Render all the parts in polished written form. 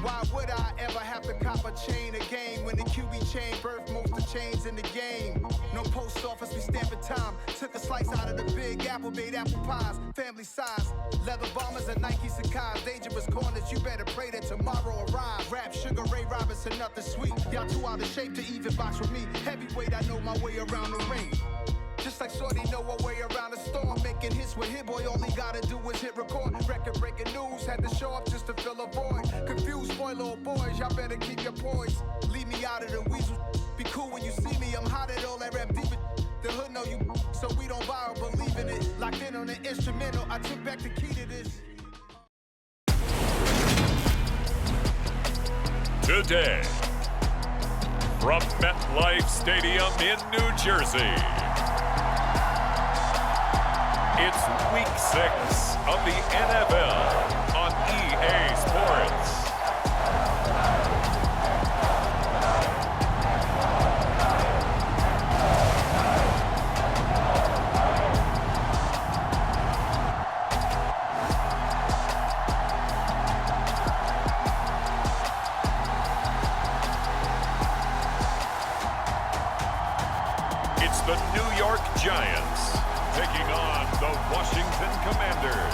Why would I ever have to cop a chain again when the QB chain birthed most of chains in the game? No post office, we stamping time. Took a slice out of the big apple, made apple pies, family size. Leather bombers and Nike Sacai's, dangerous corners, you better pray that tomorrow arrives. Rap, Sugar Ray Robinson, nothing sweet. Y'all too out of shape to even box with me. Heavyweight, I know my way around the ring. Just like Shorty know her way around the storm. Making hits with Hit Boy, all he gotta do is hit record. Record breaking news, had to show up just to fill a void. Confused boy, little boys, y'all better keep your poise. Leave me out of the weasel. Be cool when you see me, I'm hot at all that rap deep. The hood know you, so we don't borrow, believe in it. Locked in on the instrumental, I took back the key to this. Today, from MetLife Stadium in New Jersey, it's Week 6 of the NFL on EA Sports. It's the New York Giants taking on the Washington Commanders.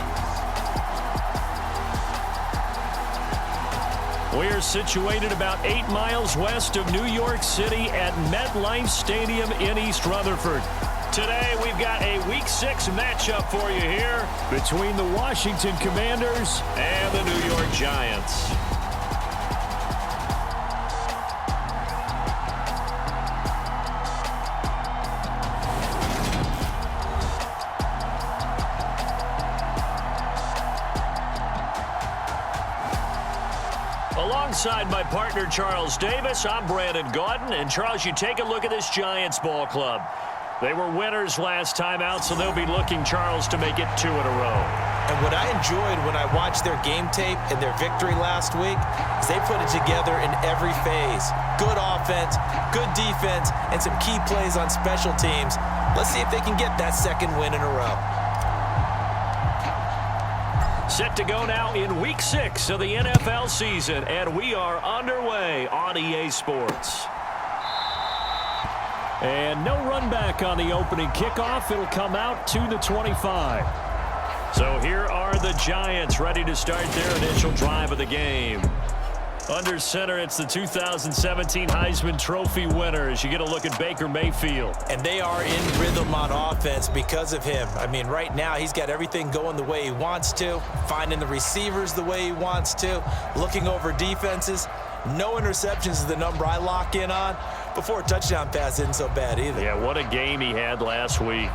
We're situated about 8 miles west of New York City at MetLife Stadium in East Rutherford. Today, we've got a Week 6 matchup for you here between the Washington Commanders and the New York Giants. Alongside my partner, Charles Davis, I'm Brandon Gaudin. And, Charles, you take a look at this Giants ball club. They were winners last time out, so they'll be looking, Charles, to make it 2 in a row. And what I enjoyed when I watched their game tape and their victory last week is they put it together in every phase. Good offense, good defense, and some key plays on special teams. Let's see if they can get that second win in a row. Set to go now in Week 6 of the NFL season, and we are underway on EA Sports. And no run back on the opening kickoff. It'll come out to the 25. So here are the Giants ready to start their initial drive of the game. Under center, it's the 2017 Heisman Trophy winner as you get a look at Baker Mayfield. And they are in rhythm on offense because of him. I mean, right now, he's got everything going the way he wants to, finding the receivers the way he wants to, looking over defenses. No interceptions is the number I lock in on. Before a touchdown pass isn't so bad either. Yeah, what a game he had last week.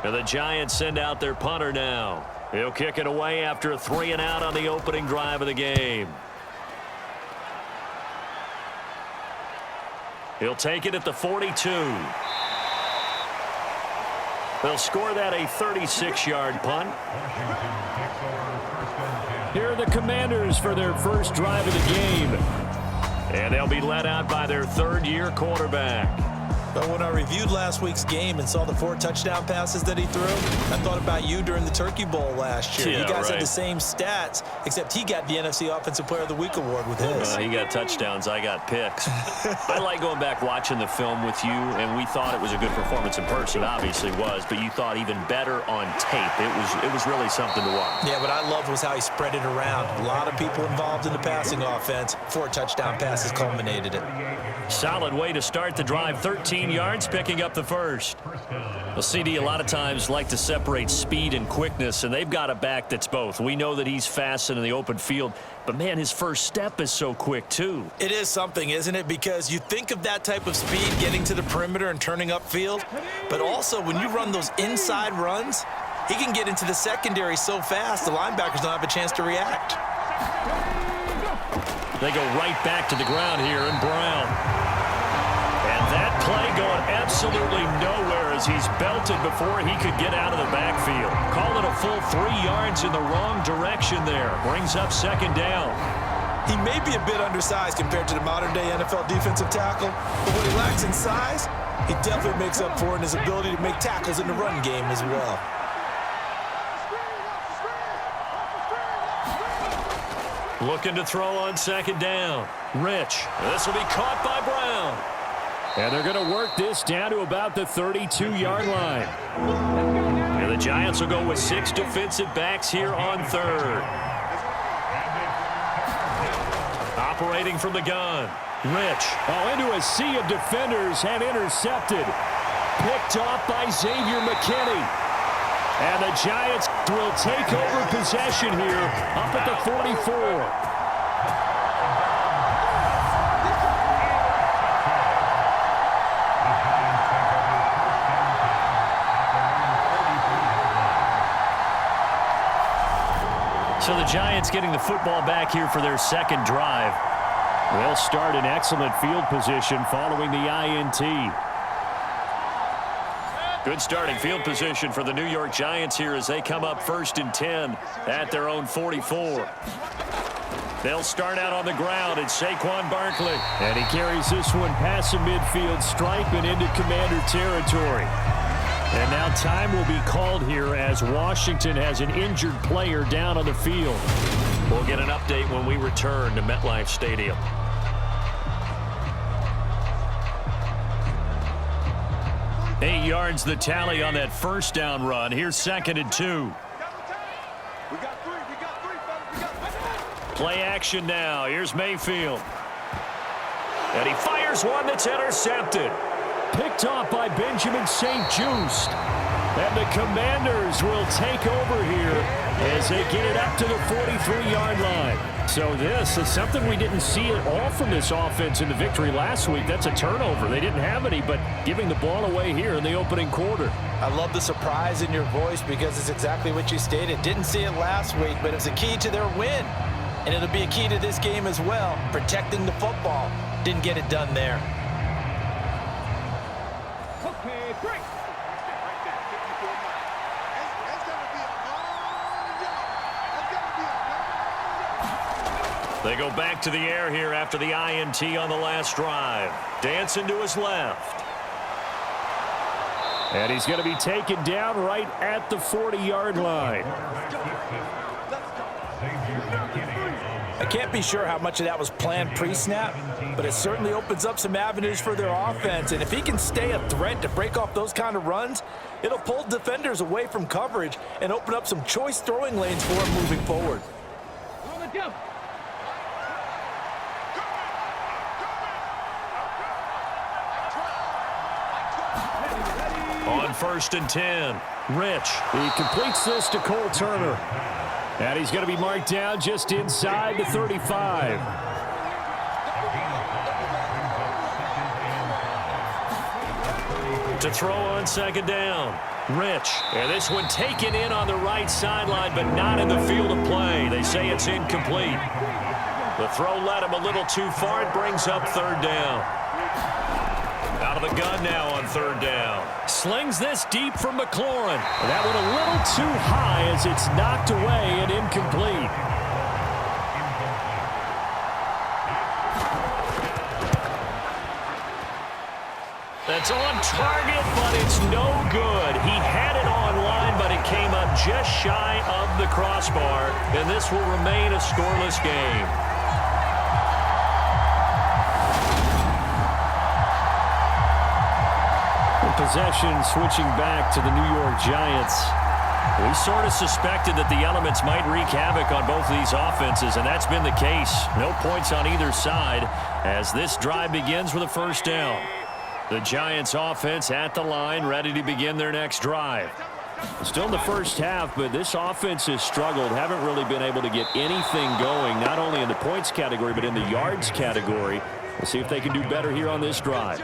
And the Giants send out their punter now. He'll kick it away after a 3-and-out on the opening drive of the game. He'll take it at the 42. They'll score that a 36-yard punt. Here are the Commanders for their first drive of the game. And they'll be led out by their third-year quarterback. But when I reviewed last week's game and saw the 4 touchdown passes that he threw, I thought about you during the Turkey Bowl last year. Yeah, you guys right. had the same stats, except he got the NFC Offensive Player of the Week award with his. He got touchdowns. I got picks. I like going back watching the film with you, and we thought it was a good performance in person. Obviously was, but you thought even better on tape. It was really something to watch. Yeah, what I loved was how he spread it around. A lot of people involved in the passing offense. 4 touchdown passes culminated it. Solid way to start the drive. 13 yards, picking up the first. Well, CD, a lot of times like to separate speed and quickness, and they've got a back that's both. We know that he's fast in the open field, but, man, his first step is so quick, too. It is something, isn't it? Because you think of that type of speed getting to the perimeter and turning upfield, but also when you run those inside runs, he can get into the secondary so fast the linebackers don't have a chance to react. They go right back to the ground here in Brown. And that play going absolutely nowhere as he's belted before he could get out of the backfield. Call it a full 3 yards in the wrong direction there. Brings up second down. He may be a bit undersized compared to the modern-day NFL defensive tackle, but what he lacks in size, he definitely makes up for in his ability to make tackles in the run game as well. Looking to throw on second down. Rich. This will be caught by Brown. And they're going to work this down to about the 32-yard line. And the Giants will go with 6 defensive backs here on third. Operating from the gun. Rich. Oh, into a sea of defenders and intercepted. Picked off by Xavier McKinney. And the Giants will take over possession here up at the 44. So the Giants getting the football back here for their second drive. They'll start in excellent field position following the INT. Good starting field position for the New York Giants here as they come up 1st and 10 at their own 44. They'll start out on the ground. It's Saquon Barkley. And he carries this one past the midfield stripe and into Commander territory. And now time will be called here as Washington has an injured player down on the field. We'll get an update when we return to MetLife Stadium. Eight yards the tally on that first down run. Here's 2nd and 2. Play action now. Here's Mayfield. And he fires one that's intercepted. Picked off by Benjamin St-Juste. And the Commanders will take over here as they get it up to the 43-yard line. So this is something we didn't see at all from this offense in the victory last week. That's a turnover. They didn't have any, but giving the ball away here in the opening quarter. I love the surprise in your voice because it's exactly what you stated. Didn't see it last week, but it's a key to their win. And it'll be a key to this game as well, protecting the football. Didn't get it done there. They go back to the air here after the INT on the last drive. Dancing to his left. And he's going to be taken down right at the 40-yard line. I can't be sure how much of that was planned pre-snap, but it certainly opens up some avenues for their offense. And if he can stay a threat to break off those kind of runs, it'll pull defenders away from coverage and open up some choice throwing lanes for him moving forward. On 1st and 10, Rich. He completes this to Cole Turner. And he's going to be marked down just inside the 35. To throw on 2nd down, Rich. And this one taken in on the right sideline, but not in the field of play. They say it's incomplete. The throw led him a little too far. It brings up 3rd down. Out of the gun now on 3rd down. Slings this deep from McLaurin. That one a little too high as it's knocked away and incomplete. That's on target, but it's no good. He had it on line, but it came up just shy of the crossbar, and this will remain a scoreless game. Possession switching back to the New York Giants. We sort of suspected that the elements might wreak havoc on both of these offenses, and that's been the case. No points on either side as this drive begins with a 1st down. The Giants offense at the line, ready to begin their next drive. Still in the first half, but this offense has struggled. Haven't really been able to get anything going, not only in the points category, but in the yards category. We'll see if they can do better here on this drive.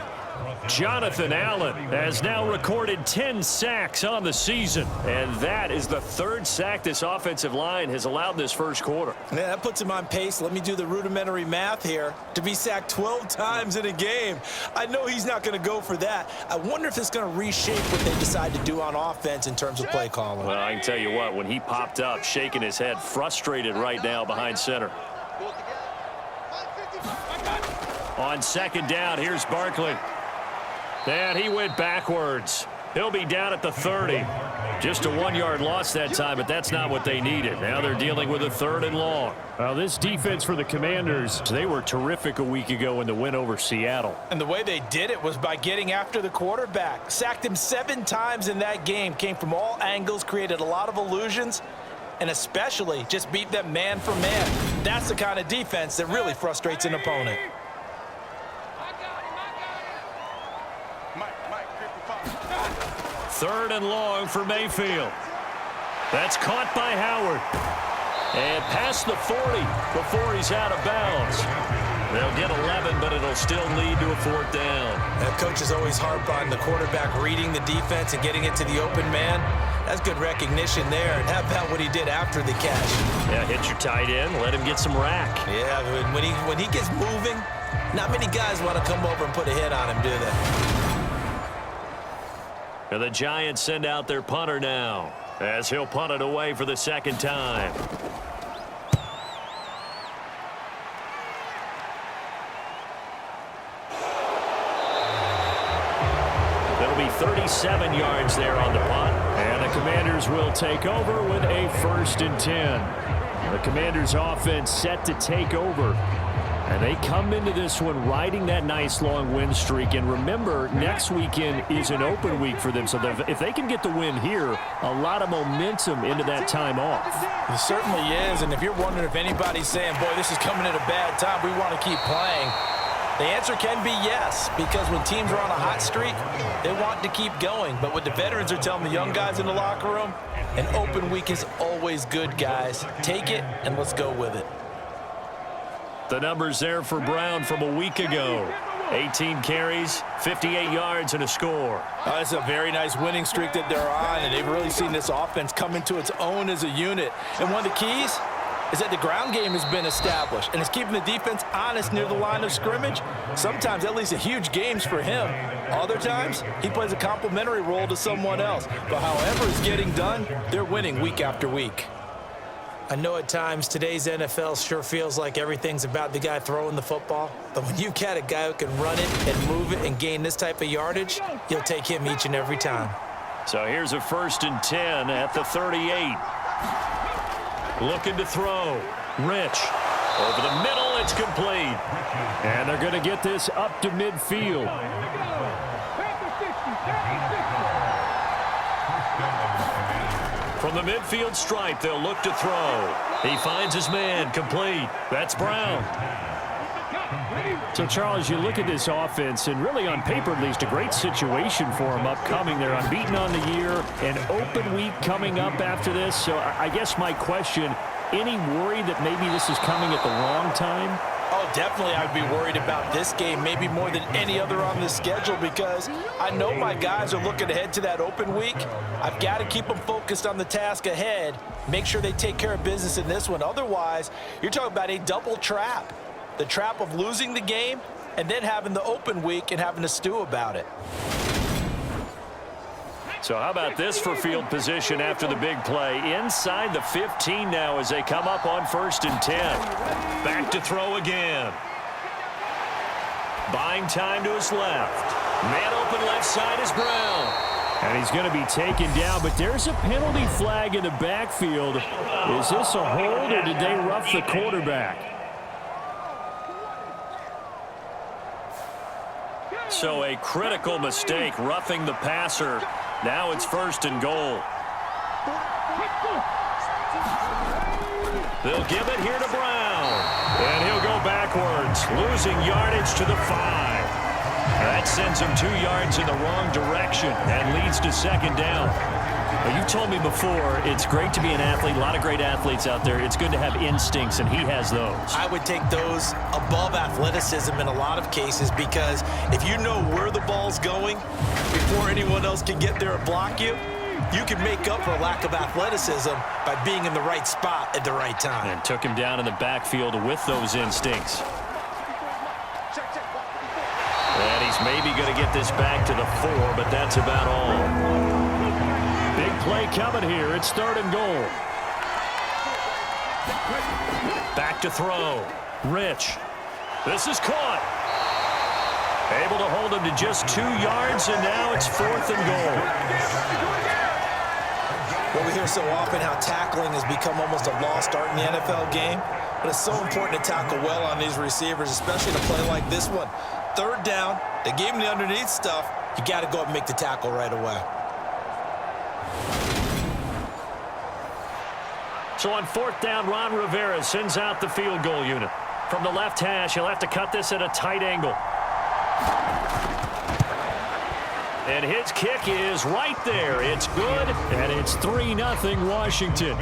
Jonathan Allen has now recorded 10 sacks on the season, and that is the 3rd sack this offensive line has allowed this first quarter. Yeah, that puts him on pace. Let me do the rudimentary math here. To be sacked 12 times in a game, I know he's not going to go for that. I wonder if it's going to reshape what they decide to do on offense in terms of play calling. Well, I can tell you what, when he popped up, shaking his head, frustrated right now behind center. On second down, here's Barkley. And he went backwards. He'll be down at the 30. Just a 1-yard loss that time, but that's not what they needed. Now they're dealing with a 3rd and long. Well, this defense for the Commanders, they were terrific a week ago in the win over Seattle. And the way they did it was by getting after the quarterback. Sacked him 7 times in that game. Came from all angles, created a lot of illusions, and especially just beat them man for man. That's the kind of defense that really frustrates an opponent. 3rd and long for Mayfield. That's caught by Howard. And past the 40 before he's out of bounds. They'll get 11, but it'll still lead to a 4th down. Coaches always harp on the quarterback reading the defense and getting it to the open man. That's good recognition there. And how about what he did after the catch? Yeah, hit your tight end, let him get some rack. Yeah, when he gets moving, not many guys want to come over and put a hit on him, do they? And the Giants send out their punter now, as he'll punt it away for the 2nd time. It'll be 37 yards there on the punt. And the Commanders will take over with a 1st and 10. The Commanders offense set to take over. And they come into this one riding that nice long win streak. And remember, next weekend is an open week for them. So if they can get the win here, a lot of momentum into that time off. It certainly is. And if you're wondering if anybody's saying, boy, this is coming at a bad time, we want to keep playing, the answer can be yes. Because when teams are on a hot streak, they want to keep going. But what the veterans are telling the young guys in the locker room, an open week is always good, guys. Take it and let's go with it. The numbers there for Brown from a week ago. 18 carries, 58 yards, and a score. It's a very nice winning streak that they're on, and they've really seen this offense come into its own as a unit. And one of the keys is that the ground game has been established, and it's keeping the defense honest near the line of scrimmage. Sometimes that leads to huge games for him. Other times, he plays a complementary role to someone else. But however it's getting done, they're winning week after week. I know at times today's NFL sure feels like everything's about the guy throwing the football. But when you've got a guy who can run it and move it and gain this type of yardage, you'll take him each and every time. So here's a 1st and 10 at the 38. Looking to throw. Rich. Over the middle, it's complete. And they're going to get this up to midfield. From the midfield stripe, they'll look to throw. He finds his man, complete. That's Brown. So, Charles, you look at this offense, and really on paper, at least, a great situation for them upcoming. They're unbeaten on the year, an open week coming up after this. So I guess my question, any worry that maybe this is coming at the wrong time? Oh, definitely I'd be worried about this game, maybe more than any other on the schedule, because I know my guys are looking ahead to that open week. I've got to keep them focused on the task ahead, make sure they take care of business in this one. Otherwise, you're talking about a double trap. The trap of losing the game and then having the open week and having to stew about it. So how about this for field position after the big play? Inside the 15 now as they come up on 1st and 10. Back to throw again. Buying time to his left. Man open left side is Brown. And he's going to be taken down, but there's a penalty flag in the backfield. Is this a hold, or did they rough the quarterback? So a critical mistake, roughing the passer. Now it's 1st and goal. They'll give it here to Brown. And he'll go backwards, losing yardage to the 5. That sends him 2 yards in the wrong direction and leads to 2nd down. Well, you told me before, it's great to be an athlete. A lot of great athletes out there. It's good to have instincts, and he has those. I would take those above athleticism in a lot of cases, because if you know where the ball's going before anyone else can get there and block you, you can make up for a lack of athleticism by being in the right spot at the right time. And took him down in the backfield with those instincts. And he's maybe going to get this back to the 4, but that's about all. Big play coming here. It's 3rd and goal. Back to throw. Rich. This is caught. Able to hold him to just 2 yards, and now it's 4th and goal. Well, we hear so often how tackling has become almost a lost art in the NFL game, but it's so important to tackle well on these receivers, especially in a play like this one. 3rd down, they gave him the underneath stuff. You got to go up and make the tackle right away. So on 4th down, Ron Rivera sends out the field goal unit. From the left hash, he'll have to cut this at a tight angle. And his kick is right there. It's good, and it's 3-0 Washington.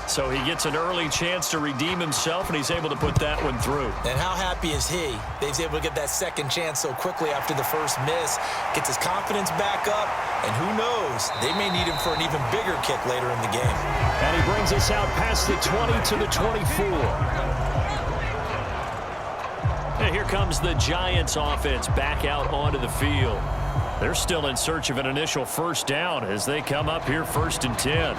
So he gets an early chance to redeem himself, and he's able to put that one through. And how happy is he? He's able to get that second chance so quickly after the first miss. Gets his confidence back up, and who knows, they may need him for an even bigger kick later in the game. And he brings us out past the 20 to the 24. And here comes the Giants offense back out onto the field. They're still in search of an initial first down as they come up here 1st and 10.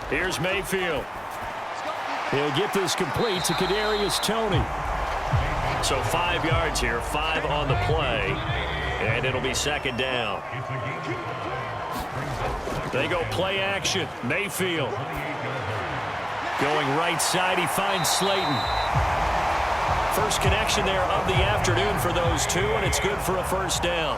Here's Mayfield. He'll get this complete to Kadarius Toney. So 5 yards here, 5 on the play, and it'll be 2nd down. They go play action. Mayfield. Going right side, he finds Slayton. First connection there of the afternoon for those two, and it's good for a first down.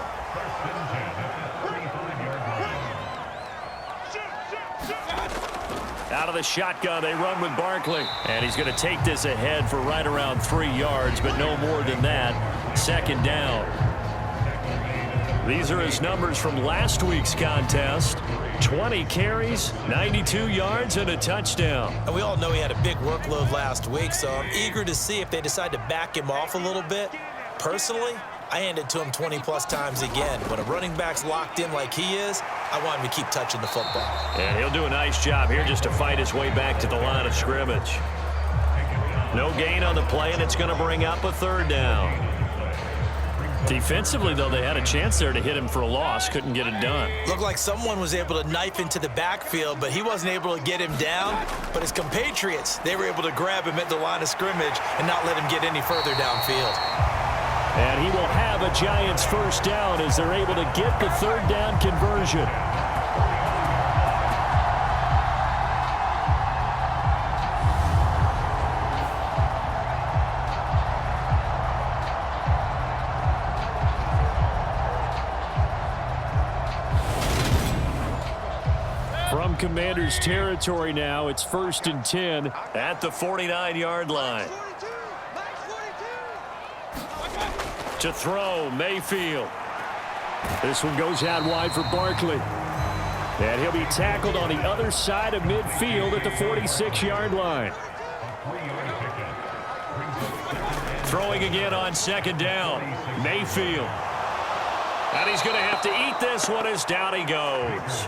Out of the shotgun, they run with Barkley. And he's going to take this ahead for right around 3 yards, but no more than that. 2nd down. These are his numbers from last week's contest. 20 carries, 92 yards, and a touchdown. And we all know he had a big workload last week, so I'm eager to see if they decide to back him off a little bit. Personally, I hand it to him 20-plus times again. When a running back's locked in like he is, I want him to keep touching the football. And he'll do a nice job here just to fight his way back to the line of scrimmage. No gain on the play, and it's going to bring up a 3rd down. Defensively, though, they had a chance there to hit him for a loss. Couldn't get it done. Looked like someone was able to knife into the backfield, but he wasn't able to get him down. But his compatriots, they were able to grab him at the line of scrimmage and not let him get any further downfield. And he will have a Giants first down as they're able to get the 3rd down conversion. From Commanders territory now, it's 1st and 10 at the 49-yard line. To throw, Mayfield. This one goes out wide for Barkley. And he'll be tackled on the other side of midfield at the 46-yard line. Throwing again on 2nd down, Mayfield. And he's going to have to eat this one as down he goes.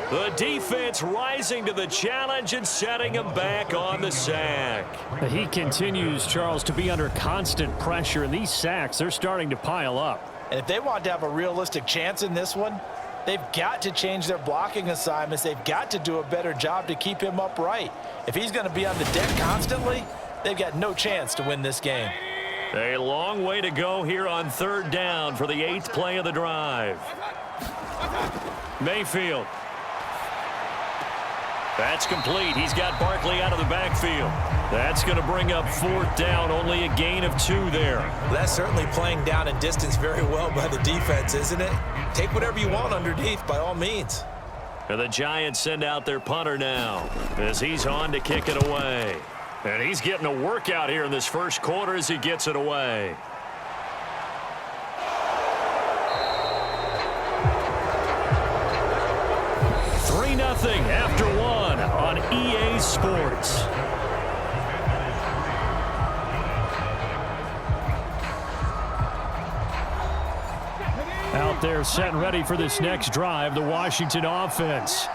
The defense rising to the challenge and setting him back on the sack. He continues, Charles, to be under constant pressure, and these sacks, they're starting to pile up. And if they want to have a realistic chance in this one, they've got to change their blocking assignments. They've got to do a better job to keep him upright. If he's going to be on the deck constantly, they've got no chance to win this game. A long way to go here on 3rd down for the 8th play of the drive. Mayfield. That's complete. He's got Barkley out of the backfield. That's going to bring up 4th down, only a gain of 2 there. That's certainly playing down in distance very well by the defense, isn't it? Take whatever you want underneath, by all means. And the Giants send out their punter now as he's on to kick it away. And he's getting a workout here in this first quarter as he gets it away. Nothing after 1 on EA Sports. Out there set and ready for this next drive, the Washington offense.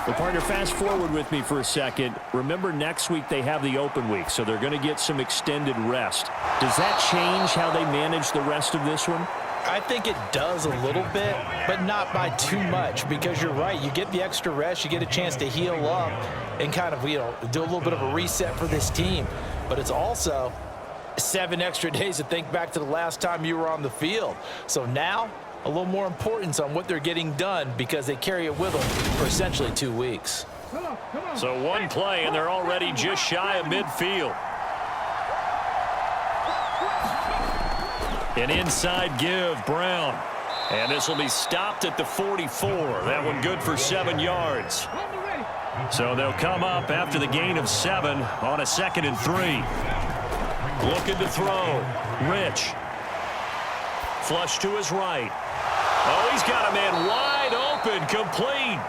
Well, partner, fast forward with me for a second. Remember, next week they have the open week, so they're going to get some extended rest. Does that change how they manage the rest of this one? I think it does a little bit, but not by too much, because you're right. You get the extra rest, you get a chance to heal up and kind of, do a little bit of a reset for this team. But it's also 7 extra days to think back to the last time you were on the field. So now, a little more importance on what they're getting done because they carry it with them for essentially 2 weeks. So one play, and they're already just shy of midfield. An inside give, Brown. And this will be stopped at the 44. That one good for 7 yards. So they'll come up after the gain of 7 on a 2nd and 3. Looking to throw. Rich. Flush to his right. Oh, he's got a man wide open, complete.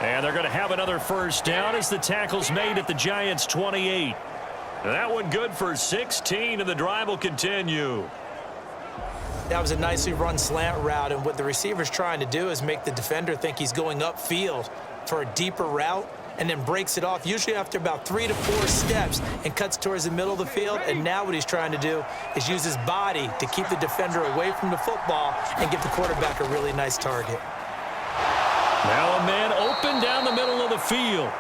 And they're going to have another first down as the tackle's made at the Giants' 28. That one good for 16, and the drive will continue. That was a nicely run slant route, and what the receiver's trying to do is make the defender think he's going upfield for a deeper route and then breaks it off, usually after about 3 to 4 steps, and cuts towards the middle of the field. And now what he's trying to do is use his body to keep the defender away from the football and give the quarterback a really nice target. Now a man open down the middle of the field.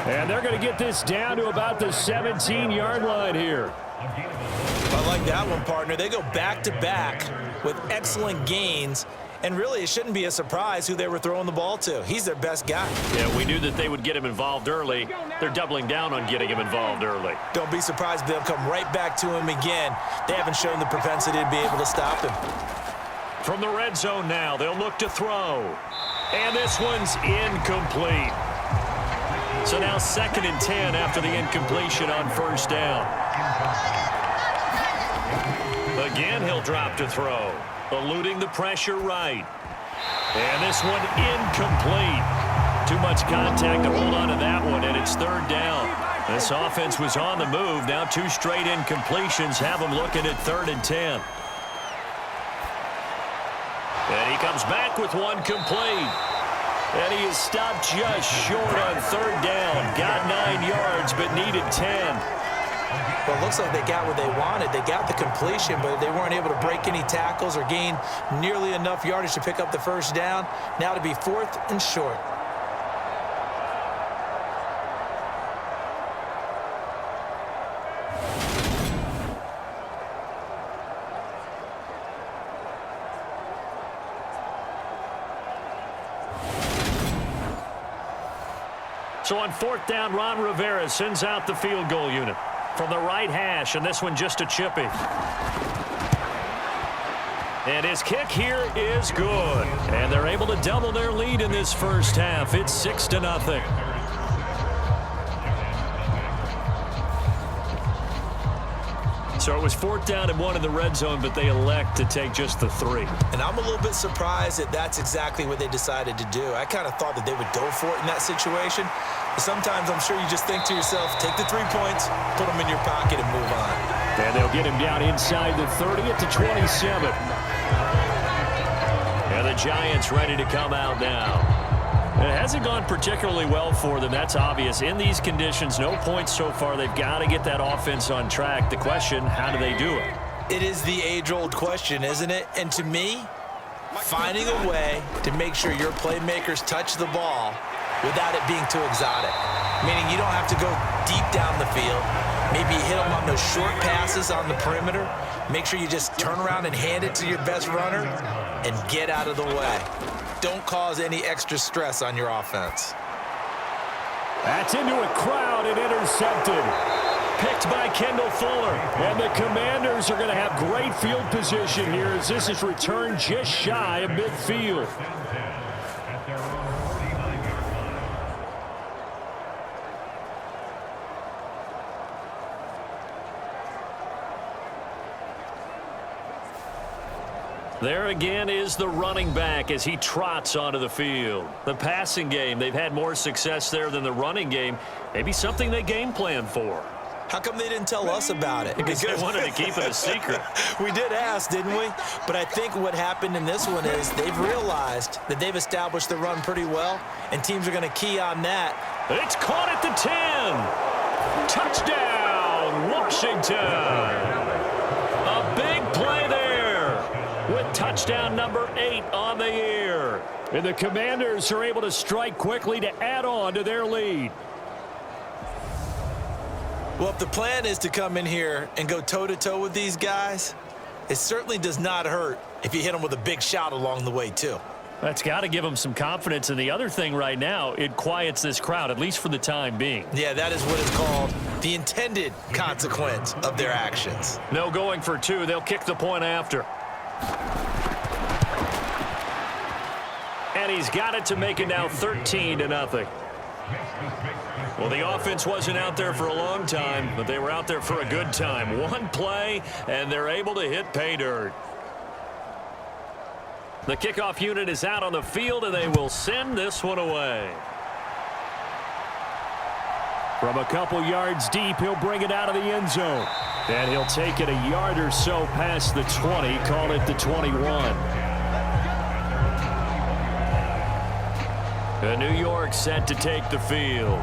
And they're going to get this down to about the 17-yard line here. I like that one, partner. They go back-to-back with excellent gains, and really it shouldn't be a surprise who they were throwing the ball to. He's their best guy. Yeah, we knew that they would get him involved early. They're doubling down on getting him involved early. Don't be surprised if they'll come right back to him again. They haven't shown the propensity to be able to stop him. From the red zone now, they'll look to throw. And this one's incomplete. So now 2nd and 10 after the incompletion on first down. Again, he'll drop to throw. Eluding the pressure right. And this one incomplete. Too much contact to hold on to that one, and it's 3rd down. This offense was on the move. Now 2 straight incompletions have them looking at 3rd and 10. And he comes back with one complete. And he is stopped just short on 3rd down. Got 9 yards, but needed 10. Well, it looks like they got what they wanted. They got the completion, but they weren't able to break any tackles or gain nearly enough yardage to pick up the first down. Now to be 4th and short. So on 4th down, Ron Rivera sends out the field goal unit from the right hash, and this one just a chippy. And his kick here is good. And they're able to double their lead in this first half. It's 6-0. So it was 4th down and 1 in the red zone, but they elect to take just the 3. And I'm a little bit surprised that that's exactly what they decided to do. I kind of thought that they would go for it in that situation. But sometimes I'm sure you just think to yourself, take the 3 points, put them in your pocket, and move on. And they'll get him down inside the 30 at the 27. And the Giants ready to come out now. It hasn't gone particularly well for them. That's obvious. In these conditions, no points so far. They've got to get that offense on track. The question, how do they do it? It is the age-old question, isn't it? And to me, finding a way to make sure your playmakers touch the ball without it being too exotic. Meaning you don't have to go deep down the field. Maybe hit them on those short passes on the perimeter. Make sure you just turn around and hand it to your best runner and get out of the way. Don't cause any extra stress on your offense. That's into a crowd and intercepted. Picked by Kendall Fuller. And the Commanders are going to have great field position here as this is returned just shy of midfield. There again is the running back as he trots onto the field. The passing game, they've had more success there than the running game. Maybe something they game plan for. How come they didn't tell us about it? Because they wanted to keep it a secret. We did ask, didn't we? But I think what happened in this one is they've realized that they've established the run pretty well, and teams are going to key on that. It's caught at the 10. Touchdown, Washington. A big play there with touchdown number 8 on the year. And the Commanders are able to strike quickly to add on to their lead. Well, if the plan is to come in here and go toe-to-toe with these guys, it certainly does not hurt if you hit them with a big shot along the way, too. That's got to give them some confidence. And the other thing right now, it quiets this crowd, at least for the time being. Yeah, that is what is called the intended consequence of their actions. No going for 2. They'll kick the point after. And he's got it to make it now 13-0. Well, the offense wasn't out there for a long time, but they were out there for a good time. One play, and they're able to hit pay dirt. The kickoff unit is out on the field, and they will send this one away. From a couple yards deep, he'll bring it out of the end zone. And he'll take it a yard or so past the 20, call it the 21. New York set to take the field.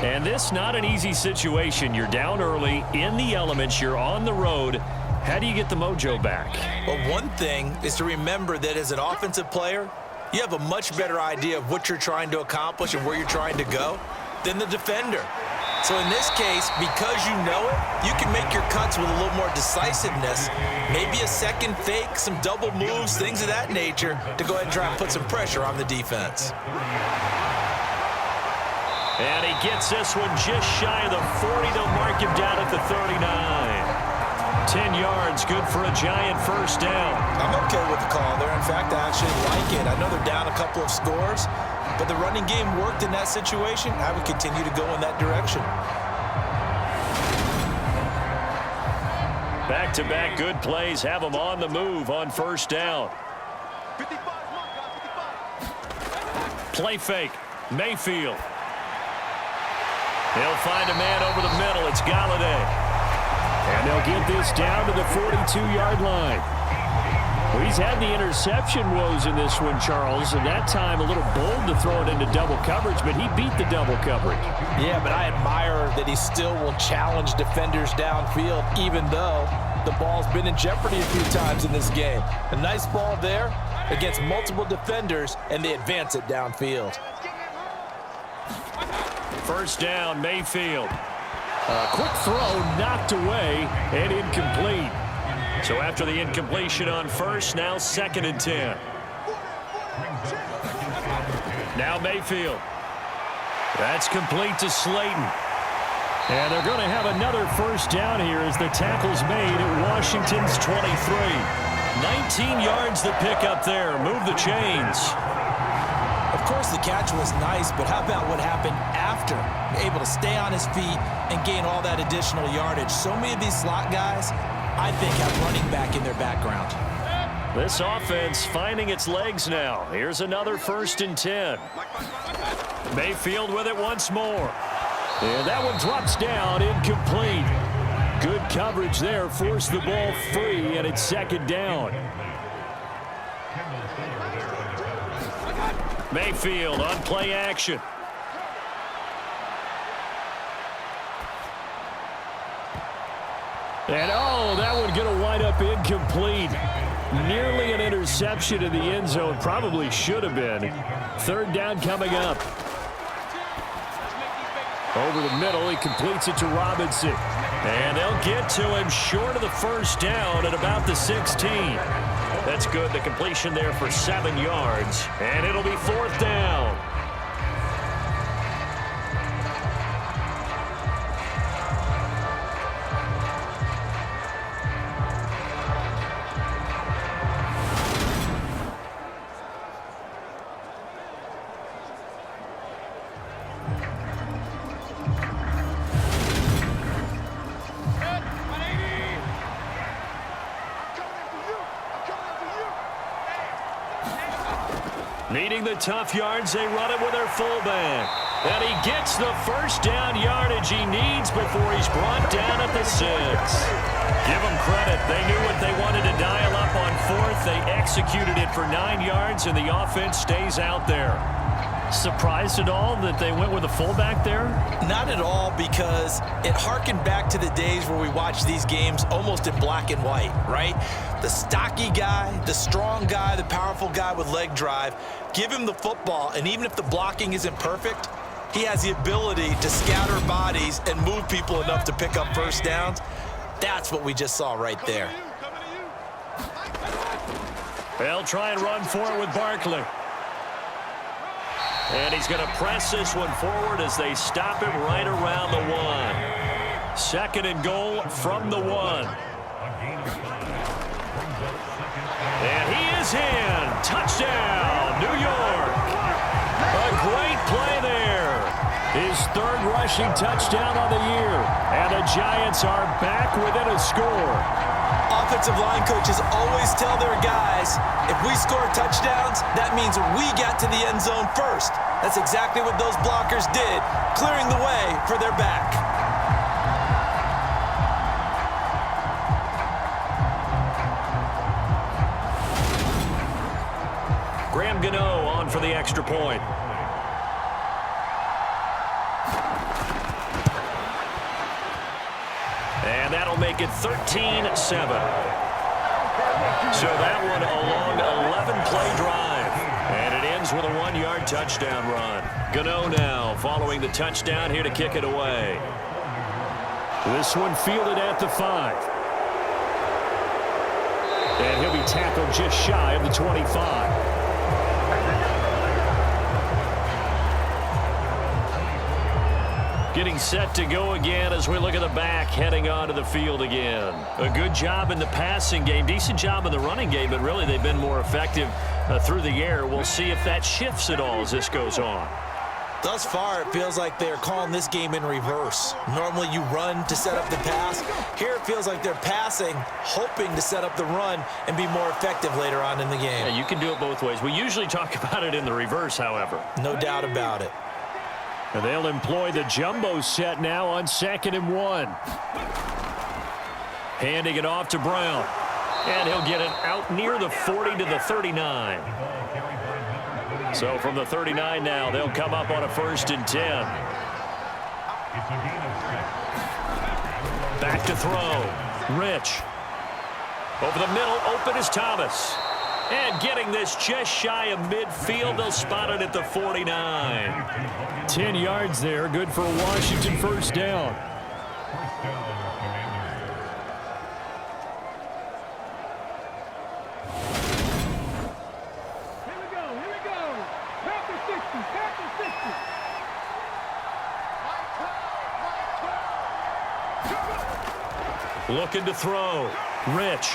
And this not an easy situation. You're down early, in the elements, you're on the road. How do you get the mojo back? Well, one thing is to remember that as an offensive player, you have a much better idea of what you're trying to accomplish and where you're trying to go than the defender. So in this case, because you know it, you can make your cuts with a little more decisiveness, maybe a second fake, some double moves, things of that nature, to go ahead and try and put some pressure on the defense. And he gets this one just shy of the 40. They'll mark him down at the 39. 10 yards, good for a Giant first down. I'm okay with the call there. In fact, I actually like it. I know they're down a couple of scores, but the running game worked in that situation. I would continue to go in that direction. Back-to-back good plays have them on the move on first down. Play fake. Mayfield. He'll find a man over the middle. It's Galladay. And they'll get this down to the 42-yard line. Well, he's had the interception woes in this one, Charles, and that time a little bold to throw it into double coverage, but he beat the double coverage. Yeah, but I admire that he still will challenge defenders downfield, even though the ball's been in jeopardy a few times in this game. A nice ball there against multiple defenders, and they advance it downfield. First down, Mayfield. A quick throw knocked away and incomplete. So after the incompletion on first, now 2nd and 10. Now Mayfield. That's complete to Slayton. And they're going to have another first down here as the tackle's made at Washington's 23. 19 yards the pick up there. Move the chains. Of course, the catch was nice, but how about what happened after? Able to stay on his feet and gain all that additional yardage. So many of these slot guys, I think, have running back in their background. This offense finding its legs now. Here's another 1st and 10. Mayfield with it once more. And that one drops down, incomplete. Good coverage there, forced the ball free, and it's 2nd down. Mayfield on play action. And oh, that one going to wind up incomplete. Nearly an interception in the end zone. Probably should have been. 3rd down coming up. Over the middle, he completes it to Robinson. And they'll get to him short of the first down at about the 16. That's good. The completion there for 7 yards. And it'll be 4th down. Needing the tough yards, they run it with their fullback. And he gets the first down yardage he needs before he's brought down at the 6. Give them credit. They knew what they wanted to dial up on 4th. They executed it for 9 yards, and the offense stays out there. Surprised at all that they went with a fullback there? Not at all, because it harkened back to the days where we watched these games almost in black and white, right? The stocky guy, the strong guy, the powerful guy with leg drive, give him the football, and even if the blocking isn't perfect, he has the ability to scatter bodies and move people enough to pick up first downs. That's what we just saw right there. They'll try and run for it with Barkley. And he's going to press this one forward as they stop him right around the 1. 2nd and goal from the 1. And he is in. Touchdown, New York. A great play there. His 3rd rushing touchdown on the year. And the Giants are back within a score. Offensive line coaches always tell their guys, if we score touchdowns, that means we got to the end zone first. That's exactly what those blockers did, clearing the way for their back. Graham Gano on for the extra point. And that'll make it 13-7. So that one a long 11-play drive. And it ends with a 1-yard touchdown run. Gano now following the touchdown here to kick it away. This one fielded at the 5. And he'll be tackled just shy of the 25. Getting set to go again as we look at the back heading onto the field again. A good job in the passing game, decent job in the running game, but really they've been more effective through the air. We'll see if that shifts at all as this goes on. Thus far, it feels like they're calling this game in reverse. Normally you run to set up the pass. Here it feels like they're passing, hoping to set up the run and be more effective later on in the game. Yeah, you can do it both ways. We usually talk about it in the reverse, however. No doubt about it. And they'll employ the jumbo set now on 2nd and 1. Handing it off to Brown. And he'll get it out near the 40 to the 39. So from the 39 now, they'll come up on a 1st and 10. Back to throw. Rich. Over the middle, open is Thomas. And getting this just shy of midfield, they'll spot it at the 49. 10 yards there, good for a Washington first down. Looking to throw. Rich.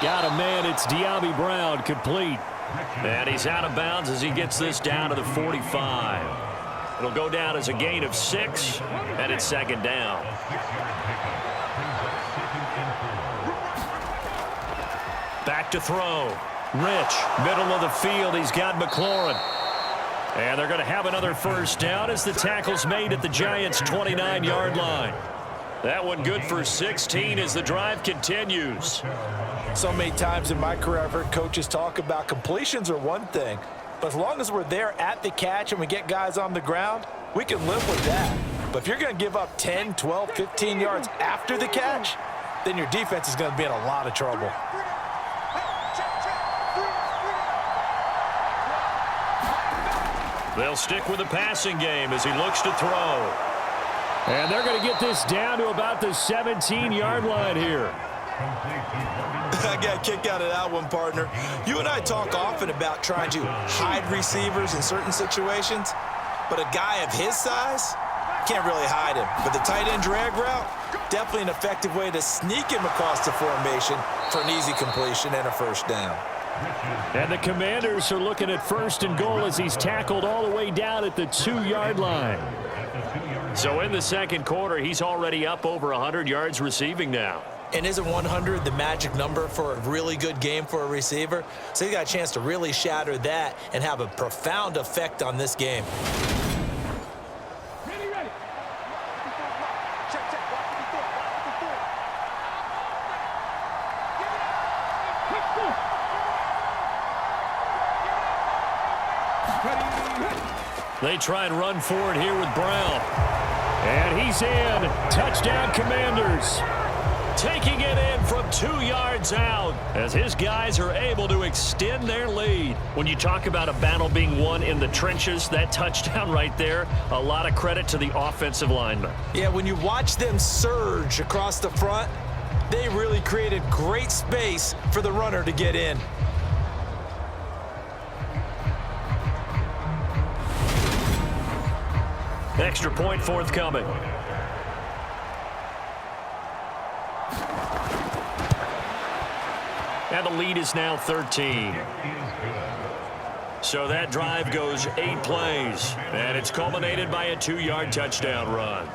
Got a man, it's De'Ami Brown, complete. And he's out of bounds as he gets this down to the 45. It'll go down as a gain of 6, and it's 2nd down. Back to throw. Rich, middle of the field, he's got McLaurin. And they're going to have another first down as the tackle's made at the Giants' 29-yard line. That one good for 16 as the drive continues. So many times in my career I've heard coaches talk about completions are one thing, but as long as we're there at the catch and we get guys on the ground, we can live with that. But if you're going to give up 10, 12, 15 yards after the catch, then your defense is going to be in a lot of trouble. They'll stick with the passing game as he looks to throw. And they're going to get this down to about the 17-yard line here. I got a kick out of that one, partner. You and I talk often about trying to hide receivers in certain situations, but a guy of his size can't really hide him. But the tight end drag route, definitely an effective way to sneak him across the formation for an easy completion and a first down. And the Commanders are looking at 1st and goal as he's tackled all the way down at the 2-yard line. So in the second quarter, he's already up over 100 yards receiving now. And isn't 100 the magic number for a really good game for a receiver? So he got a chance to really shatter that and have a profound effect on this game. They try and run for it here with Brown. And he's in. Touchdown, Commanders. Taking it in from 2 yards out as his guys are able to extend their lead. When you talk about a battle being won in the trenches, that touchdown right there, a lot of credit to the offensive linemen. Yeah, when you watch them surge across the front, they really created great space for the runner to get in. Extra point forthcoming. And the lead is now 13. So that drive goes 8 plays. And it's culminated by a 2-yard touchdown run.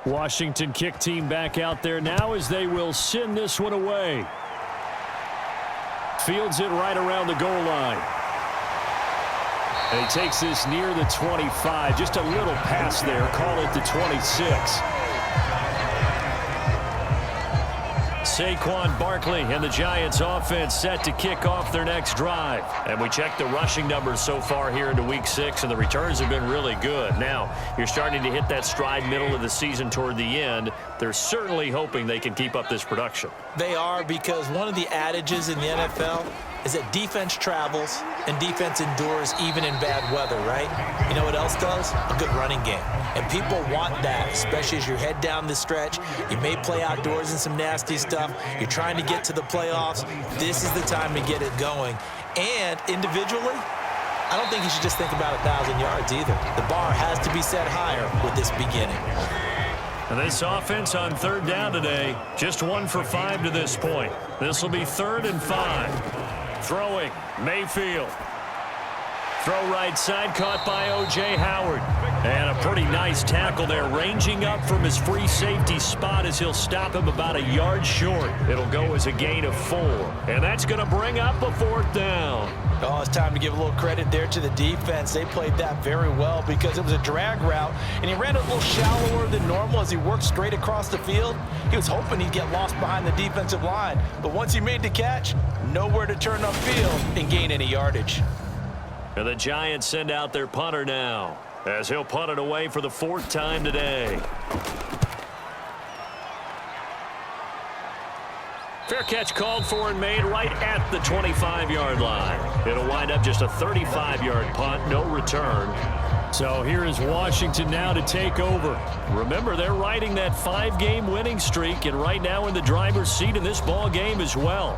Washington kick team back out there now as they will send this one away. Fields it right around the goal line. And he takes this near the 25. Just a little pass there. Call it the 26. Saquon Barkley and the Giants offense set to kick off their next drive. And we check the rushing numbers so far here into week 6, and the returns have been really good. Now, you're starting to hit that stride middle of the season toward the end. They're certainly hoping they can keep up this production. They are, because one of the adages in the NFL is that defense travels and defense endures even in bad weather, right? You know what else does? A good running game. And people want that, especially as you head down the stretch. You may play outdoors in some nasty stuff. You're trying to get to the playoffs. This is the time to get it going. And individually, I don't think you should just think about 1,000 yards either. The bar has to be set higher with this beginning. And this offense on 3rd down today, just 1 for 5 to this point. This will be 3rd and 5. Throwing, Mayfield. Throw right side, caught by O.J. Howard. And a pretty nice tackle there, ranging up from his free safety spot as he'll stop him about a yard short. It'll go as a gain of 4. And that's going to bring up a 4th down. Oh, it's time to give a little credit there to the defense. They played that very well because it was a drag route, and he ran it a little shallower than normal as he worked straight across the field. He was hoping he'd get lost behind the defensive line, but once he made the catch, nowhere to turn upfield and gain any yardage. And the Giants send out their punter now, as he'll punt it away for the 4th time today. Fair catch called for and made right at the 25-yard line. It'll wind up just a 35-yard punt, no return. So here is Washington now to take over. Remember, they're riding that 5-game winning streak, and right now in the driver's seat in this ball game as well.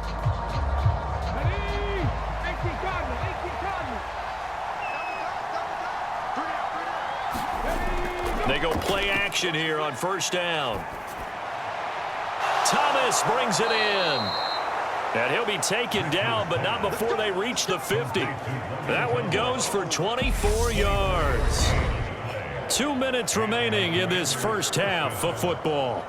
They go play action here on 1st down. Thomas brings it in. And he'll be taken down, but not before they reach the 50. That one goes for 24 yards. 2 minutes remaining in this first half of football.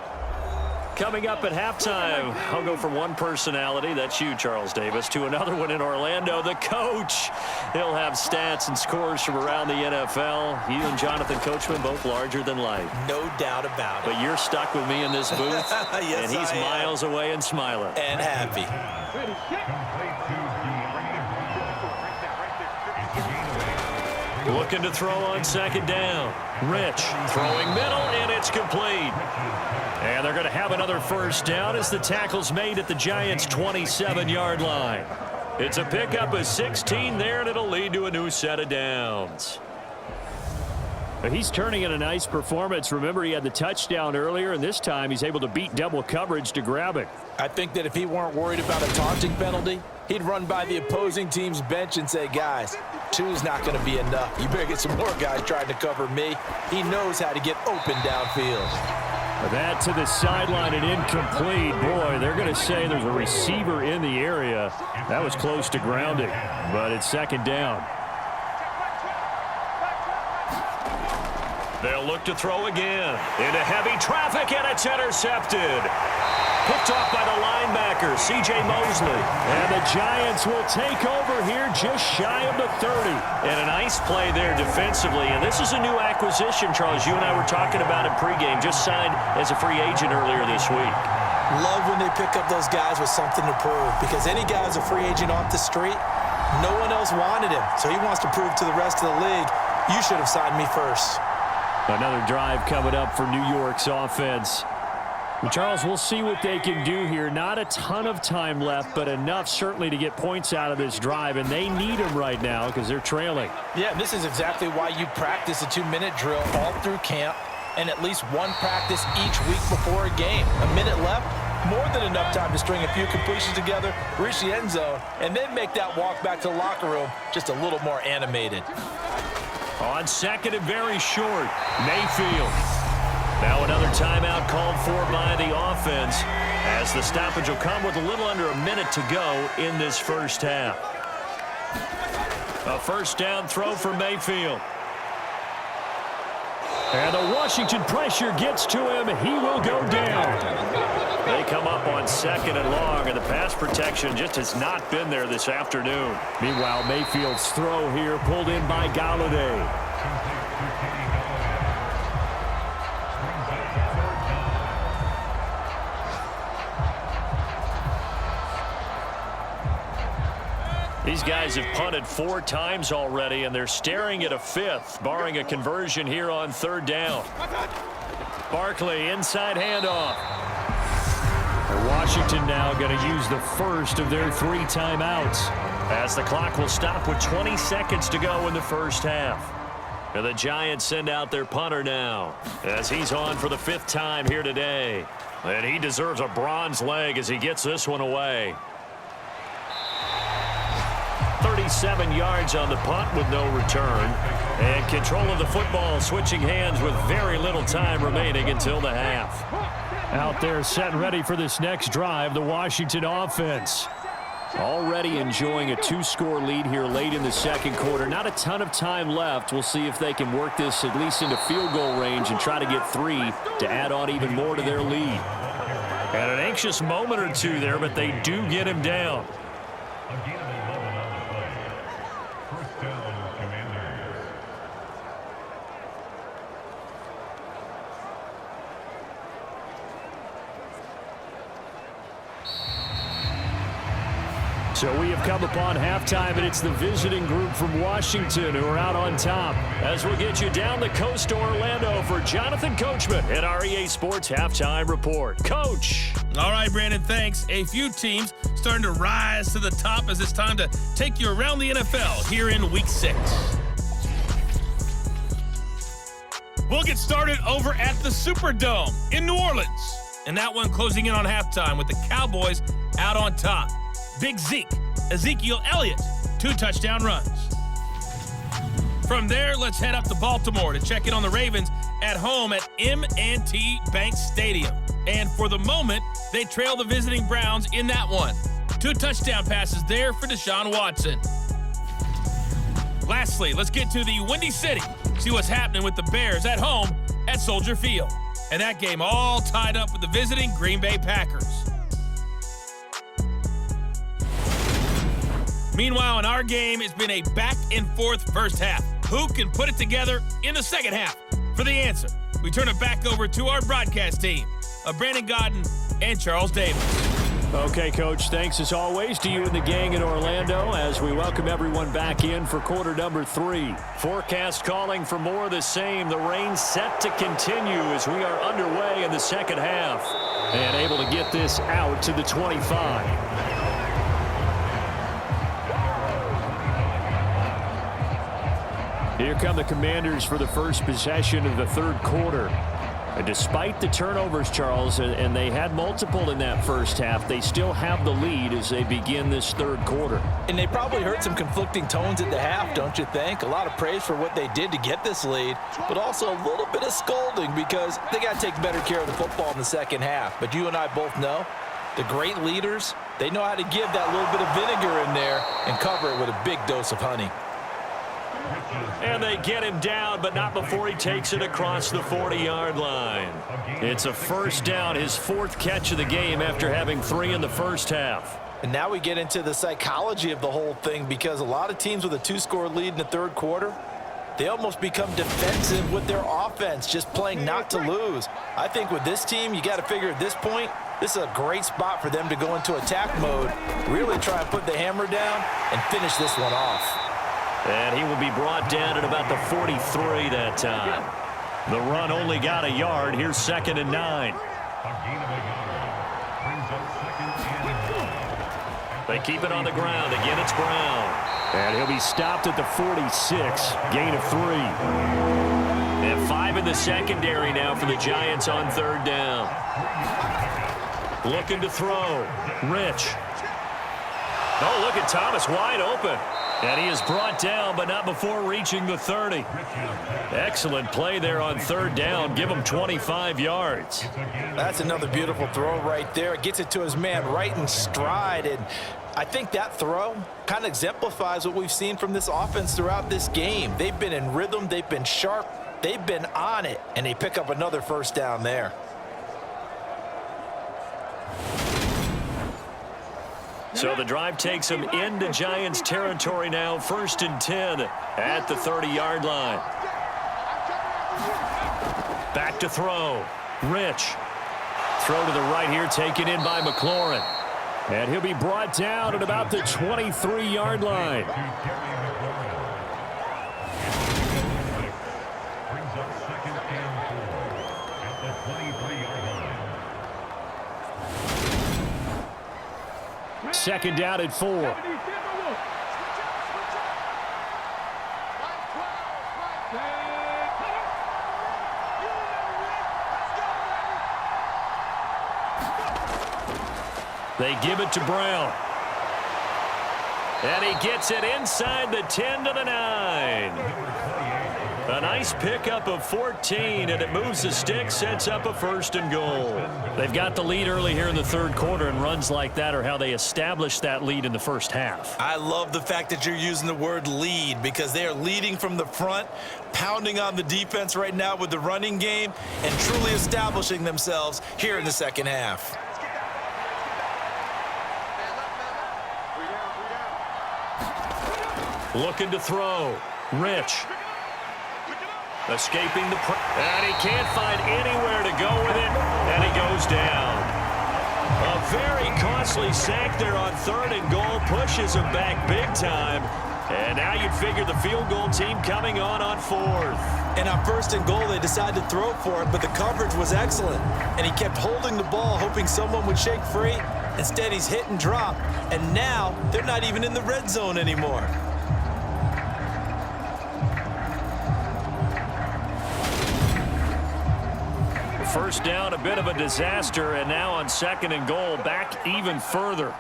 Coming up at halftime, I'll go from one personality, that's you, Charles Davis, to another one in Orlando, the coach. He'll have stats and scores from around the NFL. You and Jonathan Coachman, both larger than life. No doubt about it. But you're stuck with me in this booth, yes, and he's miles away and smiling. And happy. Looking to throw on 2nd down. Rich throwing middle, and it's complete. And they're going to have another 1st down as the tackle's made at the Giants' 27-yard line. It's a pickup of 16 there, and it'll lead to a new set of downs. He's turning in a nice performance. Remember, he had the touchdown earlier, and this time he's able to beat double coverage to grab it. I think that if he weren't worried about a taunting penalty, he'd run by the opposing team's bench and say, guys, 2's not going to be enough. You better get some more guys trying to cover me. He knows how to get open downfield. That to the sideline and incomplete. Boy, they're going to say there's a receiver in the area. That was close to grounding, but it's 2nd down. They'll look to throw again. Into heavy traffic, and it's intercepted. Picked off by the linebacker, C.J. Mosley. And the Giants will take over here just shy of the 30. And a nice play there defensively. And this is a new acquisition, Charles. You and I were talking about it pregame. Just signed as a free agent earlier this week. Love when they pick up those guys with something to prove, because any guy who's a free agent off the street, no one else wanted him. So he wants to prove to the rest of the league, you should have signed me first. Another drive coming up for New York's offense. And Charles, we'll see what they can do here. Not a ton of time left, but enough certainly to get points out of this drive, and they need them right now because they're trailing. Yeah, this is exactly why you practice a 2-minute drill all through camp and at least one practice each week before a game. A minute left, more than enough time to string a few completions together, reach the end zone, and then make that walk back to the locker room just a little more animated. On second and very short, Mayfield. Now another timeout called for by the offense, as the stoppage will come with a little under a minute to go in this first half. A first down throw for Mayfield. And the Washington pressure gets to him. He will go down. They come up on second and long, and the pass protection just has not been there this afternoon. Meanwhile, Mayfield's throw here pulled in by Galladay. These guys have punted 4 times already, and they're staring at a 5th, barring a conversion here on 3rd down. Barkley, inside handoff. And Washington now going to use the first of their 3 timeouts, as the clock will stop with 20 seconds to go in the first half. And the Giants send out their punter now, as he's on for the 5th time here today. And he deserves a bronze leg as he gets this one away. 37 yards on the punt with no return. And control of the football switching hands with very little time remaining until the half. Out there set and ready for this next drive, the Washington offense. Already enjoying a 2-score lead here late in the second quarter. Not a ton of time left. We'll see if they can work this at least into field goal range and try to get 3 to add on even more to their lead. And an anxious moment or two there, but they do get him down. So we have come upon halftime, and it's the visiting group from Washington who are out on top. As we'll get you down the coast to Orlando for Jonathan Coachman at our EA Sports Halftime Report. Coach. All right, Brandon, thanks. A few teams starting to rise to the top as it's time to take you around the NFL here in Week 6. We'll get started over at the Superdome in New Orleans. And that one closing in on halftime with the Cowboys out on top. Big Zeke, Ezekiel Elliott, 2 touchdown runs. From there, let's head up to Baltimore to check in on the Ravens at home at M&T Bank Stadium. And for the moment, they trail the visiting Browns in that one. 2 touchdown passes there for Deshaun Watson. Lastly, let's get to the Windy City, see what's happening with the Bears at home at Soldier Field. And that game all tied up with the visiting Green Bay Packers. Meanwhile, in our game, it's been a back-and-forth first half. Who can put it together in the second half? For the answer, we turn it back over to our broadcast team of Brandon Godden and Charles Davis. Okay, Coach, thanks as always to you and the gang in Orlando as we welcome everyone back in for quarter number 3. Forecast calling for more of the same. The rain set to continue as we are underway in the second half. And able to get this out to the 25. Here come the Commanders for the first possession of the third quarter. And despite the turnovers, Charles, and they had multiple in that first half, they still have the lead as they begin this third quarter. And they probably heard some conflicting tones at the half, don't you think? A lot of praise for what they did to get this lead, but also a little bit of scolding because they got to take better care of the football in the second half. But you and I both know the great leaders, they know how to give that little bit of vinegar in there and cover it with a big dose of honey. And they get him down, but not before he takes it across the 40-yard line. It's a first down, his 4th catch of the game after having 3 in the first half. And now we get into the psychology of the whole thing, because a lot of teams with a 2-score lead in the third quarter, they almost become defensive with their offense, just playing not to lose. I think with this team, you got to figure at this point, this is a great spot for them to go into attack mode, really try and put the hammer down and finish this one off. And he will be brought down at about the 43 that time. The run only got a yard. Here's 2nd and 9. They keep it on the ground. Again, it's Brown. And he'll be stopped at the 46. Gain of 3. And 5 in the secondary now for the Giants on 3rd down. Looking to throw. Rich. Oh, look at Thomas wide open. And he is brought down, but not before reaching the 30. Excellent play there on 3rd down. Give him 25 yards. That's another beautiful throw right there. It gets it to his man right in stride. And I think that throw kind of exemplifies what we've seen from this offense throughout this game. They've been in rhythm. They've been sharp. They've been on it. And they pick up another first down there. So the drive takes him into Giants territory now. 1st and 10 at the 30-yard line. Back to throw. Rich. Throw to the right here, taken in by McLaurin. And he'll be brought down at about the 23-yard line. Second down at 4. They give it to Brown. And he gets it inside the 10 to the 9. A nice pickup of 14, and it moves the stick, sets up a 1st and goal. They've got the lead early here in the third quarter, and runs like that are how they establish that lead in the first half. I love the fact that you're using the word lead, because they are leading from the front, pounding on the defense right now with the running game, and truly establishing themselves here in the second half. Looking to throw. Rich. Escaping the and he can't find anywhere to go with it, and he goes down. A very costly sack there on 3rd and goal, pushes him back big time. And now you'd figure the field goal team coming on 4th. And on 1st and goal, they decided to throw for it, but the coverage was excellent. And he kept holding the ball, hoping someone would shake free. Instead, he's hit and drop. And now they're not even in the red zone anymore. First down, a bit of a disaster, and now on 2nd and goal, back even further.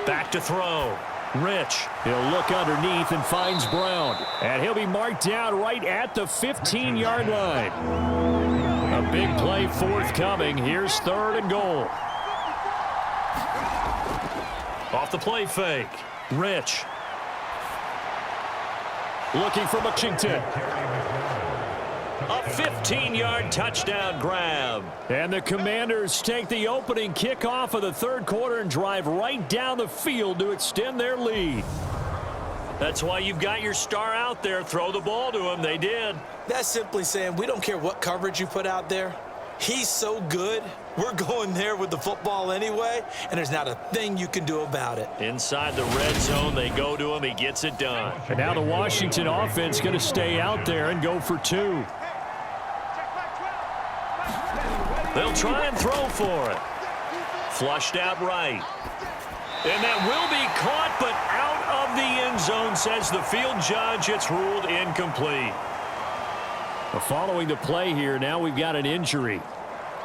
Back to throw. Rich. He'll look underneath and finds Brown. And he'll be marked down right at the 15-yard line. A big play forthcoming. Here's 3rd and goal. Off the play fake. Rich. Looking for Washington. A 15-yard touchdown grab. And the Commanders take the opening kickoff of the third quarter and drive right down the field to extend their lead. That's why you've got your star out there. Throw the ball to him. They did. That's simply saying we don't care what coverage you put out there. He's so good. We're going there with the football anyway, and there's not a thing you can do about it. Inside the red zone, they go to him. He gets it done. And now the Washington offense going to stay out there and go for 2. They'll try and throw for it. Flushed out right. And that will be caught, but out of the end zone, says the field judge. It's ruled incomplete. Following the play here, now we've got an injury.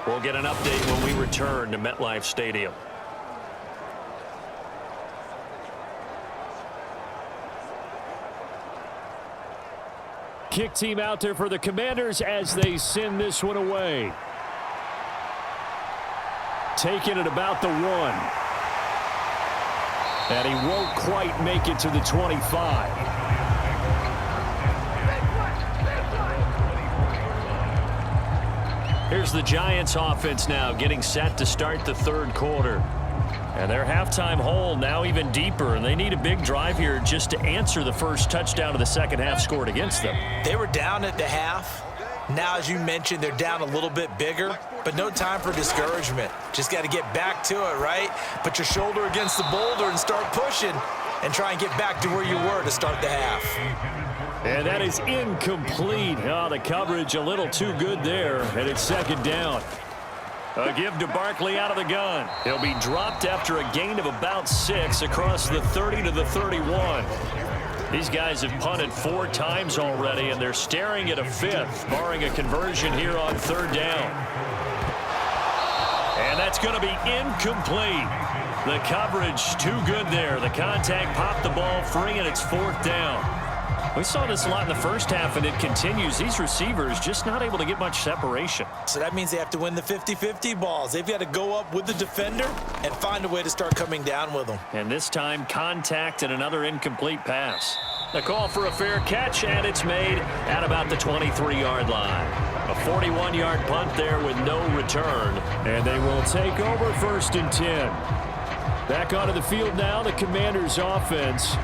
We'll get an update when we return to MetLife Stadium. Kick team out there for the Commanders as they send this one away. Taking it about the 1. And he won't quite make it to the 25. Here's the Giants offense now getting set to start the third quarter. And their halftime hole now even deeper, and they need a big drive here just to answer the first touchdown of the second half scored against them. They were down at the half. Now, as you mentioned, they're down a little bit bigger, but no time for discouragement. Just got to get back to it, right? Put your shoulder against the boulder and start pushing and try and get back to where you were to start the half. And that is incomplete. Oh, the coverage a little too good there, and it's second down. A give to Barkley out of the gun. He'll be dropped after a gain of about 6 across the 30 to the 31. These guys have punted 4 times already, and they're staring at a 5th, barring a conversion here on third down. And that's going to be incomplete. The coverage too good there. The contact popped the ball free, and it's 4th down. We saw this a lot in the first half, and it continues. These receivers just not able to get much separation. So that means they have to win the 50-50 balls. They've got to go up with the defender and find a way to start coming down with them. And this time, contact and another incomplete pass. The call for a fair catch, and it's made at about the 23-yard line. A 41-yard punt there with no return. And they will take over 1st and 10. Back onto the field now, the Commanders' offense.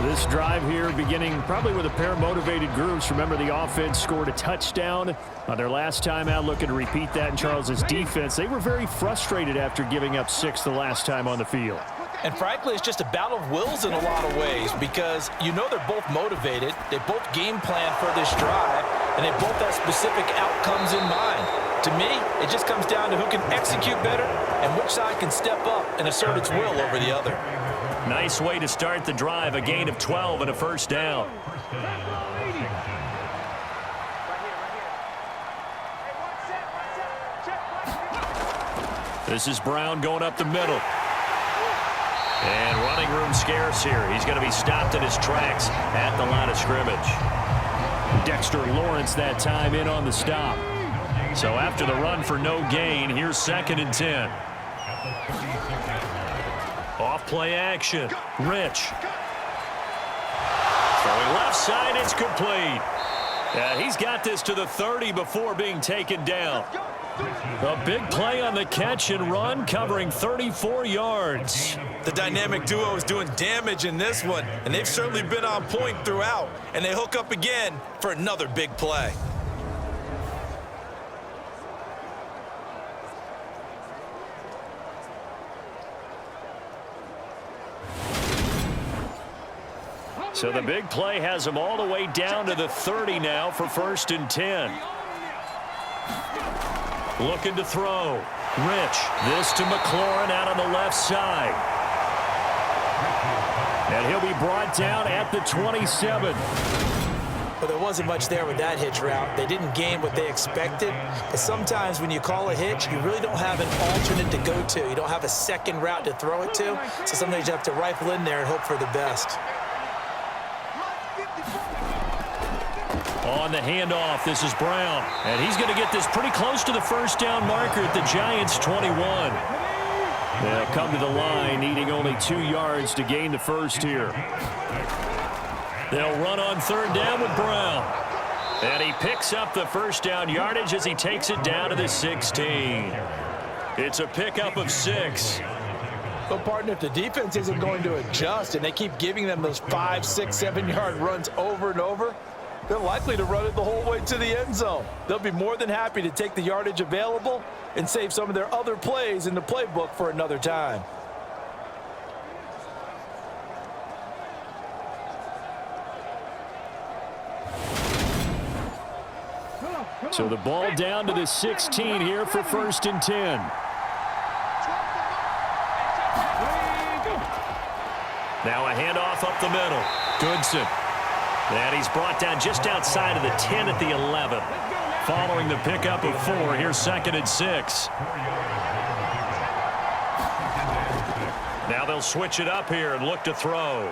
This drive here beginning probably with a pair of motivated groups. Remember, the offense scored a touchdown on their last time out, looking to repeat that in Charles's defense. They were very frustrated after giving up 6 the last time on the field. And frankly, it's just a battle of wills in a lot of ways because you know they're both motivated. They both game plan for this drive, and they both have specific outcomes in mind. To me, it just comes down to who can execute better and which side can step up and assert its will over the other. Nice way to start the drive, a gain of 12 and a 1st down. This is Brown going up the middle. And running room scarce here. He's going to be stopped in his tracks at the line of scrimmage. Dexter Lawrence that time in on the stop. So after the run for no gain, here's 2nd and 10. Off play action. Rich. Throwing left side, it's complete. He's got this to the 30 before being taken down. A big play on the catch and run, covering 34 yards. The dynamic duo is doing damage in this one, and they've certainly been on point throughout. And they hook up again for another big play. So the big play has them all the way down to the 30 now for 1st and 10. Looking to throw. Rich. This to McLaurin out on the left side. And he'll be brought down at the 27. But there wasn't much there with that hitch route. They didn't gain what they expected. But sometimes when you call a hitch, you really don't have an alternate to go to. You don't have a second route to throw it to. So sometimes you have to rifle in there and hope for the best. On the handoff, this is Brown. And he's going to get this pretty close to the 1st down marker at the Giants' 21. They'll come to the line, needing only 2 yards to gain the 1st here. They'll run on 3rd down with Brown. And he picks up the 1st down yardage as he takes it down to the 16. It's a pickup of 6. But, partner, if the defense isn't going to adjust and they keep giving them those 5, 6, 7-yard runs over and over, they're likely to run it the whole way to the end zone. They'll be more than happy to take the yardage available and save some of their other plays in the playbook for another time. So the ball down to the 16 here for 1st and 10. Now a handoff up the middle. Goodson. And he's brought down just outside of the 10 at the 11. Following the pickup of 4, here's 2nd and 6. Now they'll switch it up here and look to throw.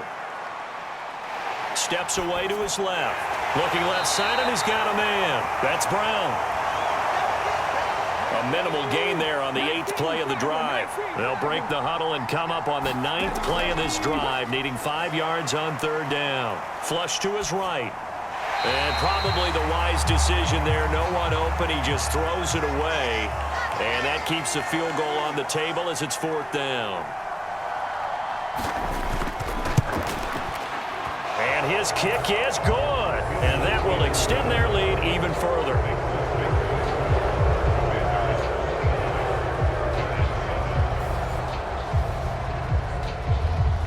Steps away to his left. Looking left side, and he's got a man. That's Brown. A minimal gain there on the 8th play of the drive. They'll break the huddle and come up on the 9th play of this drive, needing 5 yards on 3rd down. Flush to his right. And probably the wise decision there. No one open. He just throws it away. And that keeps the field goal on the table as it's 4th down. And his kick is good. And that will extend their lead even further.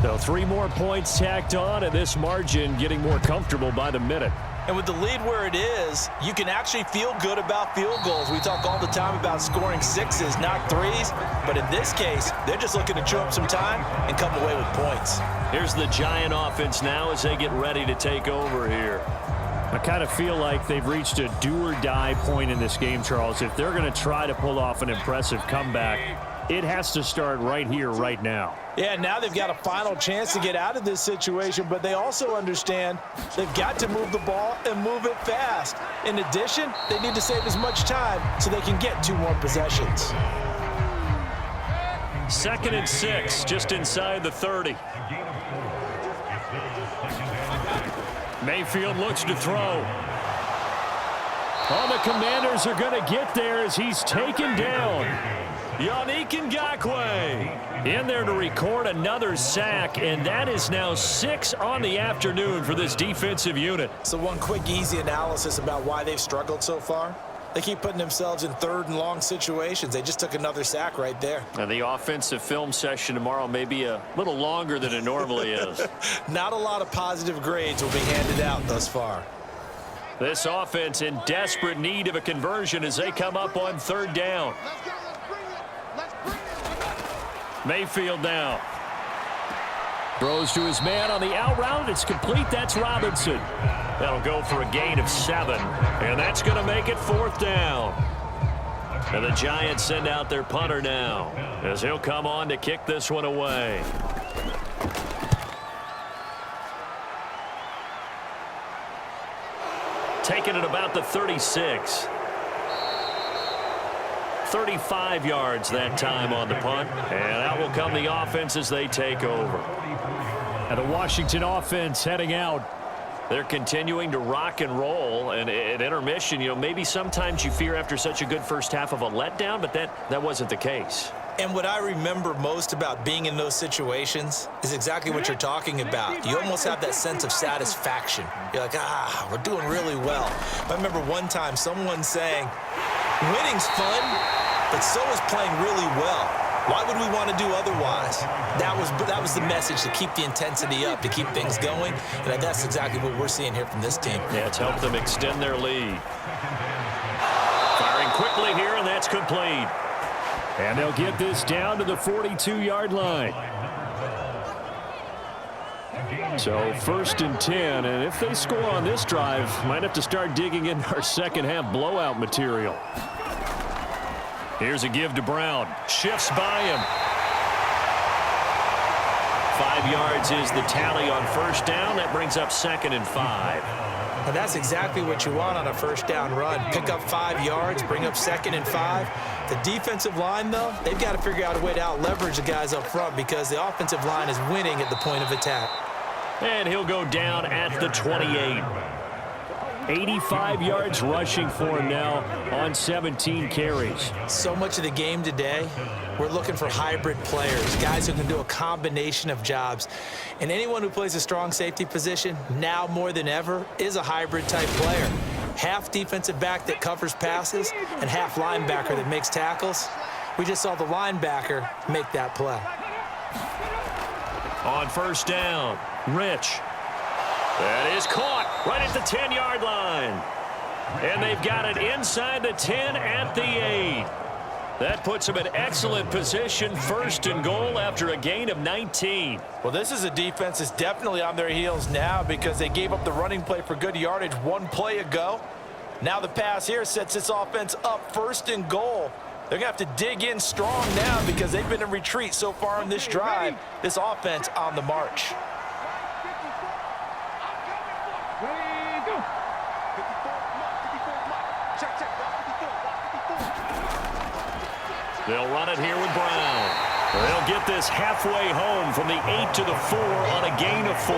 So 3 more points tacked on, and this margin getting more comfortable by the minute. And with the lead where it is, you can actually feel good about field goals. We talk all the time about scoring 6s, not 3s. But in this case, they're just looking to chew up some time and come away with points. Here's the Giant offense now as they get ready to take over here. I kind of feel like they've reached a do-or-die point in this game, Charles. If they're going to try to pull off an impressive comeback, it has to start right here, right now. Yeah, now they've got a final chance to get out of this situation, but they also understand they've got to move the ball and move it fast. In addition, they need to save as much time so they can get 2 more possessions. 2nd and 6, just inside the 30. Mayfield looks to throw. Oh, the Commanders are going to get there as he's taken down. Yannick Ngakoue in there to record another sack, and that is now 6 on the afternoon for this defensive unit. So one quick, easy analysis about why they've struggled so far. They keep putting themselves in 3rd and long situations. They just took another sack right there. And the offensive film session tomorrow may be a little longer than it normally is. Not a lot of positive grades will be handed out thus far. This offense in desperate need of a conversion as they come up on 3rd down. Mayfield now. Throws to his man on the out route. It's complete. That's Robinson. That'll go for a gain of 7. And that's going to make it 4th down. And the Giants send out their punter now as he'll come on to kick this one away. Taking it about the 36. 35 yards that time on the punt. And out will come the offense as they take over. And the Washington offense heading out. They're continuing to rock and roll. And at intermission, you know, maybe sometimes you fear after such a good first half of a letdown, but that wasn't the case. And what I remember most about being in those situations is exactly what you're talking about. You almost have that sense of satisfaction. You're like, we're doing really well. I remember one time someone saying, winning's fun, but so is playing really well. Why would we want to do otherwise? That was the message, to keep the intensity up, to keep things going. And that's exactly what we're seeing here from this team. Yeah, it's helped them extend their lead. Firing quickly here, and that's complete. And they'll get this down to the 42-yard line. So 1st and 10, and if they score on this drive, might have to start digging in our second half blowout material. Here's a give to Brown. Shifts by him. 5 yards is the tally on 1st down. That brings up 2nd and 5. And that's exactly what you want on a 1st down run. Pick up 5 yards, bring up 2nd and 5. The defensive line, though, they've got to figure out a way to out-leverage the guys up front because the offensive line is winning at the point of attack. And he'll go down at the 28. 85 yards rushing for him now on 17 carries. So much of the game today, we're looking for hybrid players, guys who can do a combination of jobs. And anyone who plays a strong safety position, now more than ever, is a hybrid-type player. Half defensive back that covers passes and half linebacker that makes tackles. We just saw the linebacker make that play. On 1st down, Rich. That is caught right at the 10-yard line. And they've got it inside the 10 at the 8. That puts them in excellent position, 1st and goal after a gain of 19. Well, this is a defense that's definitely on their heels now because they gave up the running play for good yardage 1 play ago. Now the pass here sets this offense up 1st and goal. They're going to have to dig in strong now because they've been in retreat so far in this drive. This offense on the march. They'll run it here with Brown. They'll get this halfway home from the 8 to the 4 on a gain of 4.